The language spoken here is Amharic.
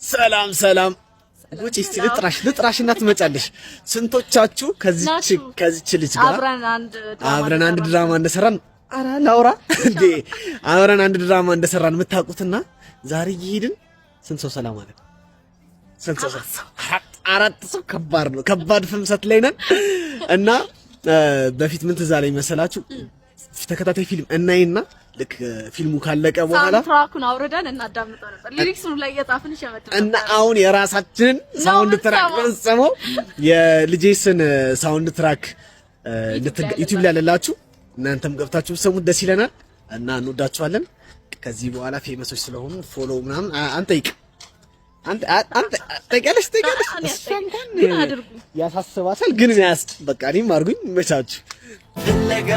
ሰላም ውጪ እስቲ ልጥራሽና ትመጫለሽ። ስንቶቻችሁ ከዚች ልጅ ጋር አብረን አንድ ድራማ እንደሰራን ላውራ እንዴ አብረን አንድ ድራማ እንደሰራን የምታውቁትና ዛሬ እየሄድን ስንት ሰው ሰላም አለ? ስንት ሰው? አራት ሰው። ከባድ ፍምሰት ላይ ነን እና በፊት ምን ትዝ አለኝ መሰላችሁ? ተከታታይ ፊልም እናይና ልክ ፊልሙ ካለቀ በኋላ ትራኩን አውርደን እናዳምጠው ነበር። ሊሪክሱን ላይ እየጻፍን ሸመት እና አሁን የራሳችንን ሳውንድ ትራክ ፈጽመው የልጄስን ሳውንድ ትራክ ዩቲዩብ ላይ አለላችሁ። እናንተም ገብታችሁ ሰሙት፣ ደስ ይለናል እና እንወዳችኋለን። ከዚህ በኋላ ፌመሶች ስለሆኑ ፎሎ ምናምን አንተ ጠይቀለሽ ግን አድርጉ። ያሳስባታል ግን ያስጥ በቃ እኔም አድርጉኝ። መቻችሁ ፍለጋ